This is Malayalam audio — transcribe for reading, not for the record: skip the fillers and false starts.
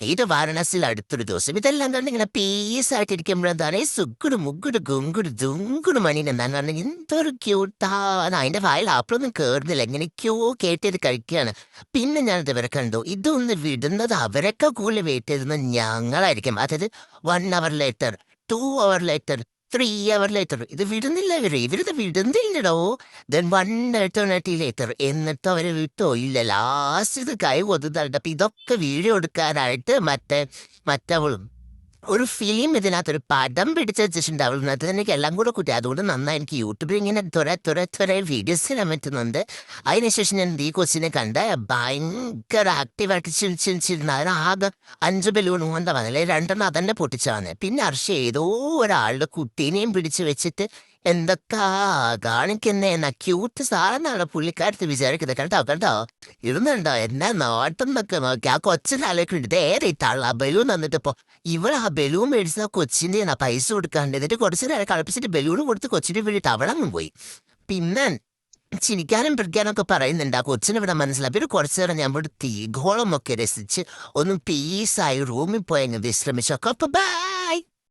ഇത് വാരണാസിയിൽ അടുത്തൊരു ദിവസം ഇതെല്ലാം കണ്ട് ഇങ്ങനെ പീസായിട്ടിരിക്കുമ്പോഴെന്താണ് സുഗുడు മുഗുడు ഗുങ്കുడు ദുങ്കുడు മണീനെ എന്താണ് പറഞ്ഞെങ്കിൽ എന്തൊരു ക്യൂട്ടാ അതിന്റെ വായിൽ ആപ്പിളൊന്നും കേറുന്നില്ല എങ്ങനെയൊക്കെയോ കേട്ടിട്ട് കഴിക്കുകയാണ്. പിന്നെ ഞാനിത് ഇവരെ കണ്ടു ഇതൊന്ന് വിടുന്നത് അവരൊക്കെ കൂടുതൽ വെയിറ്റ് ചെയ്തിരുന്നത് ഞങ്ങളായിരിക്കും. അതായത് 1 hour later, 2 hour later, 3 hour later ഇത് വിടുന്നില്ല ഇവരിത് വിടുന്നില്ലടോ. ദെൻ 1 eternity later എന്നിട്ട് അവര് വിട്ടോ ഇല്ല. ലാസ്റ്റ് ഇത് കൈ കൊതുതണ്ട. അപ്പൊ ഇതൊക്കെ വീഡിയോ എടുക്കാനായിട്ട് മറ്റവളും ഒരു ഫിലിം ഇതിനകത്തൊരു പടം പിടിച്ച് വെച്ചിട്ടുണ്ട്. അവളിനകത്ത് എനിക്ക് എല്ലാം കൂടെ കൂട്ടി അതുകൊണ്ട് നന്നായി എനിക്ക് യൂട്യൂബിൽ ഇങ്ങനെ ത്വര വീഡിയോസ് ചെയ്യാൻ പറ്റുന്നുണ്ട്. അതിനുശേഷം ഞാൻ ഈ കൊച്ചിനെ കണ്ട് ഭയങ്കര ആക്റ്റീവായിട്ട് ചിരിച്ചിരുന്ന അതിനാകെ 5 ബലൂൺ എന്താ പറഞ്ഞല്ലേ 2 അതന്നെ പൊട്ടിച്ചാണ്. പിന്നെ ഏതോ ഒരാളുടെ കുട്ടീനെയും പിടിച്ച് വെച്ചിട്ട് എന്തൊക്കെ കാണിക്കുന്നേ എന്നാ ക്യൂട്ട് സാധനമാണ് പുള്ളിക്കാരത്ത് വിചാരിക്കുന്നത്. കേട്ടോ ഇരുന്നുണ്ടോ എന്നെ നോട്ടം നോക്കി ആ കൊച്ചിനെ ആലോചിക്കുന്നുണ്ട് ഏറെ തള്ള ബലൂൺ തന്നിട്ടിപ്പോ ഇവൾ ആ ബലൂൺ മേടിച്ച കൊച്ചിന്റെ പൈസ കൊടുക്കാണ്ട് എന്നിട്ട് കുറച്ച് നേരം കളിപ്പിച്ചിട്ട് ബലൂൺ കൊടുത്ത് കൊച്ചിന് വേണ്ടിയിട്ട് അവളങ്ങ് പോയി. പിന്നെ ചിരിക്കാനും പിടിക്കാനൊക്കെ പറയുന്നുണ്ട് ആ കൊച്ചിന് ഇവിടെ മനസ്സിലായി. പിന്നെ കുറച്ചു നേരം ഞാൻ ഇവിടെ തീഗോളമൊക്കെ രസിച്ച് ഒന്ന് പീസായി റൂമിൽ പോയങ്ങ് വിശ്രമിച്ചൊക്കെ. അപ്പൊ ബൈ.